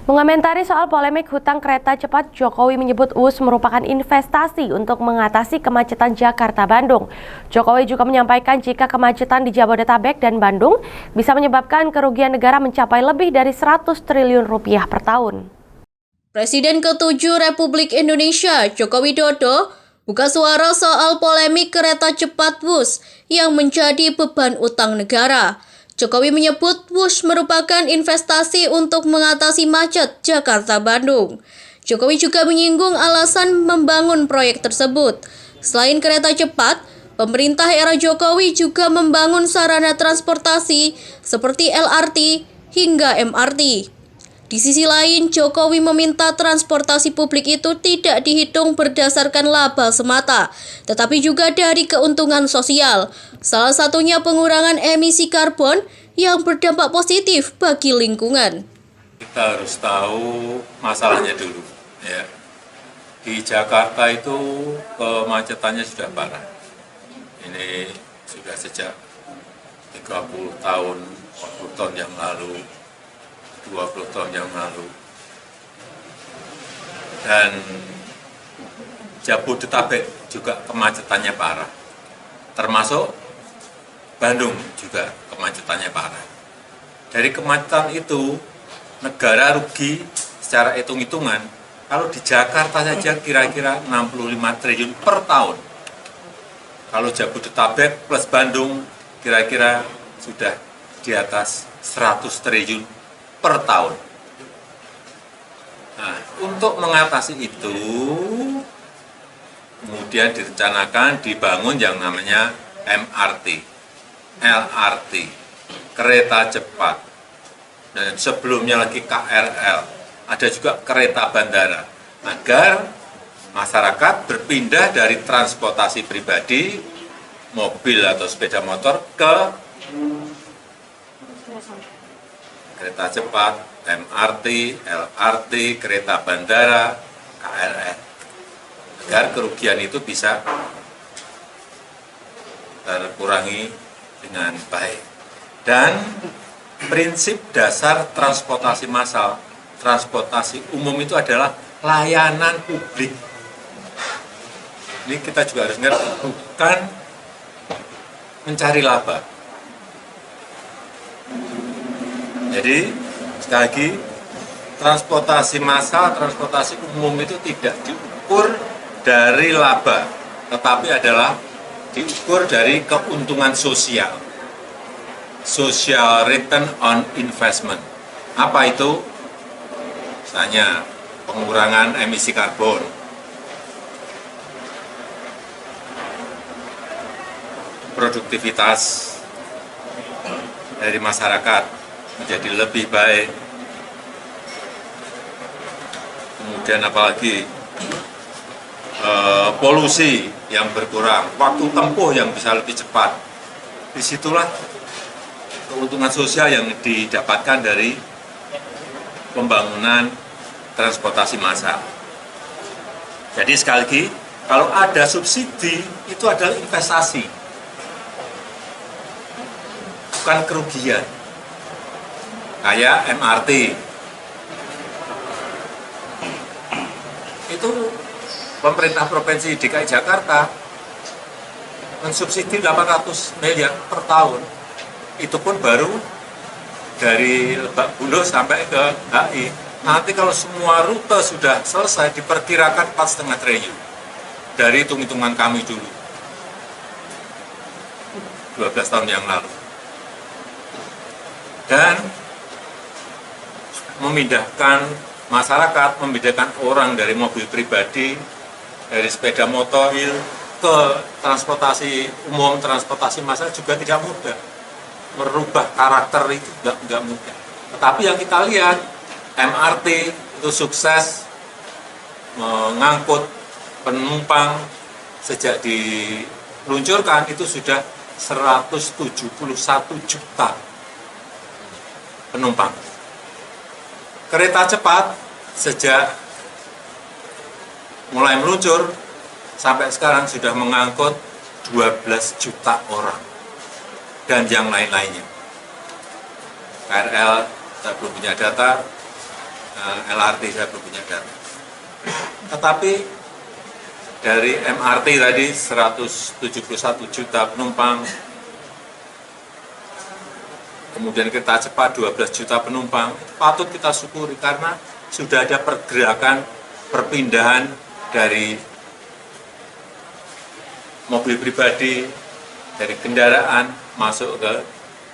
Mengomentari soal polemik hutang kereta cepat, Jokowi menyebut WUS merupakan investasi untuk mengatasi kemacetan Jakarta-Bandung. Jokowi juga menyampaikan jika kemacetan di Jabodetabek dan Bandung bisa menyebabkan kerugian negara mencapai lebih dari 100 triliun rupiah per tahun. Presiden ke-7 Republik Indonesia, Joko Widodo, buka suara soal polemik kereta cepat WUS yang menjadi beban utang negara. Jokowi menyebut WUS merupakan investasi untuk mengatasi macet Jakarta-Bandung. Jokowi juga menyinggung alasan membangun proyek tersebut. Selain kereta cepat, pemerintah era Jokowi juga membangun sarana transportasi seperti LRT hingga MRT. Di sisi lain, Jokowi meminta transportasi publik itu tidak dihitung berdasarkan laba semata, tetapi juga dari keuntungan sosial. Salah satunya pengurangan emisi karbon yang berdampak positif bagi lingkungan. Kita harus tahu masalahnya dulu. Ya. Di Jakarta itu kemacetannya sudah parah. Ini sudah sejak 30 tahun, 40 tahun yang lalu, 20 tahun yang lalu. Dan Jabodetabek juga kemacetannya parah. Termasuk Bandung juga kemacetannya parah. Dari kemacetan itu, negara rugi secara hitung-hitungan. Kalau di Jakarta saja kira-kira 65 triliun per tahun. Kalau Jabodetabek plus Bandung kira-kira sudah di atas 100 triliun per tahun. Nah, untuk mengatasi itu, kemudian direncanakan dibangun yang namanya MRT, LRT, kereta cepat, dan sebelumnya lagi KRL, ada juga kereta bandara, agar masyarakat berpindah dari transportasi pribadi, mobil atau sepeda motor ke kereta cepat, MRT, LRT, kereta bandara, KRL, agar kerugian itu bisa terkurangi dengan baik. Dan prinsip dasar transportasi massal, transportasi umum itu adalah layanan publik. Ini kita juga harus ingat, bukan mencari laba. Jadi, sekali lagi, transportasi massal, transportasi umum itu tidak diukur dari laba, tetapi adalah diukur dari keuntungan sosial. Social return on investment. Apa itu? Misalnya, pengurangan emisi karbon, produktivitas dari masyarakat menjadi lebih baik. Kemudian apalagi polusi yang berkurang, waktu tempuh yang bisa lebih cepat. Disitulah keuntungan sosial yang didapatkan dari pembangunan transportasi massal. Jadi sekali lagi, kalau ada subsidi itu adalah investasi, bukan kerugian. Kayak MRT, itu pemerintah Provinsi DKI Jakarta mensubsidi 800 miliar per tahun. Itu pun baru dari Lebak Bulus sampai ke HI. Nanti kalau semua rute sudah selesai, diperkirakan 4,5 triliun. Dari hitung-hitungan kami dulu, 12 tahun yang lalu. Dan memindahkan masyarakat, memindahkan orang dari mobil pribadi, dari sepeda motor ke transportasi umum, transportasi massal juga tidak mudah. Merubah karakter itu tidak mudah. Tetapi yang kita lihat, MRT itu sukses mengangkut penumpang sejak diluncurkan itu sudah 171 juta penumpang. Kereta cepat sejak mulai meluncur sampai sekarang sudah mengangkut 12 juta orang dan yang lain-lainnya. KRL, saya belum punya data, LRT saya belum punya data. Tetapi dari MRT tadi 171 juta penumpang, kemudian kereta cepat 12 juta penumpang, itu patut kita syukuri karena sudah ada pergerakan perpindahan dari mobil pribadi, dari kendaraan masuk ke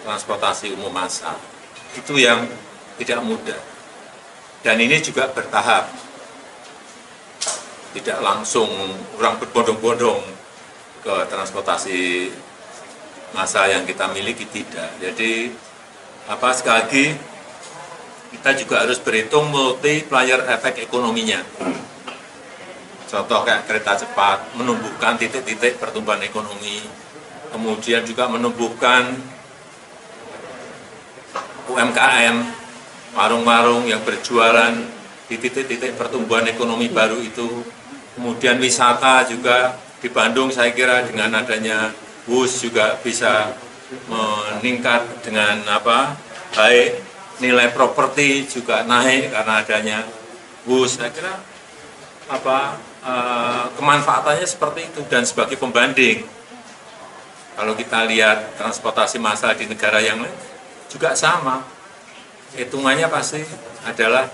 transportasi umum massal. Itu yang tidak mudah. Dan ini juga bertahap. Tidak langsung orang berbondong-bondong ke transportasi massal yang kita miliki, tidak. Jadi sekali lagi kita juga harus berhitung multiplier efek ekonominya. Contoh kayak kereta cepat menumbuhkan titik-titik pertumbuhan ekonomi, kemudian juga menumbuhkan UMKM, warung-warung yang berjualan di titik-titik pertumbuhan ekonomi baru itu. Kemudian wisata juga di Bandung saya kira dengan adanya WUS juga bisa meningkat dengan baik, nilai properti juga naik karena adanya WUS. Saya kira kemanfaatannya seperti itu. Dan sebagai pembanding, kalau kita lihat transportasi massal di negara yang lain juga sama, hitungannya pasti adalah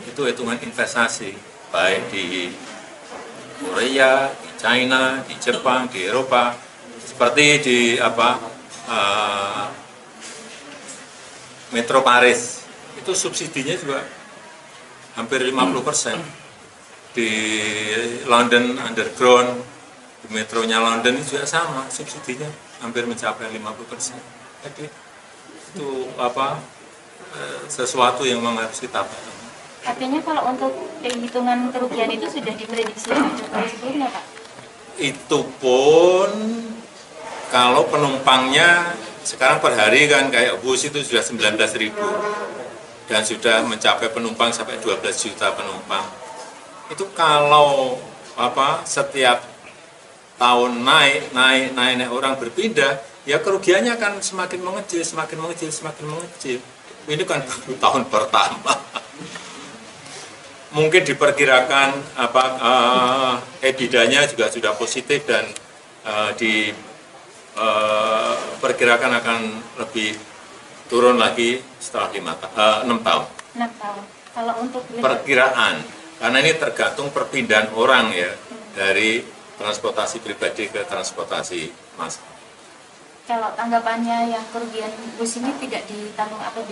itu hitungan investasi, baik di Korea, di China, di Jepang, di Eropa, seperti di Metro Paris, itu subsidinya juga hampir 50%. Di London Underground, di metronya London juga sama, subsidinya hampir mencapai 50%. Jadi itu sesuatu yang memang harus kita pahami. Artinya kalau untuk hitungan kerugian itu sudah diprediksi sebelumnya, Pak? Itu pun kalau penumpangnya sekarang per hari kan kayak bus itu sudah 19.000 dan sudah mencapai penumpang sampai 12 juta penumpang. Itu kalau setiap tahun naik orang berpindah, ya kerugiannya akan semakin mengecil. Ini kan baru tahun pertama. Mungkin diperkirakan EBITDA-nya juga sudah positif dan diperkirakan akan lebih turun lagi setelah 6 tahun. 6 tahun. Kalau untuk perkiraan, karena ini tergantung perpindahan orang ya dari transportasi pribadi ke transportasi massal. Kalau tanggapannya yang kerugian bus ini tidak ditanggung atau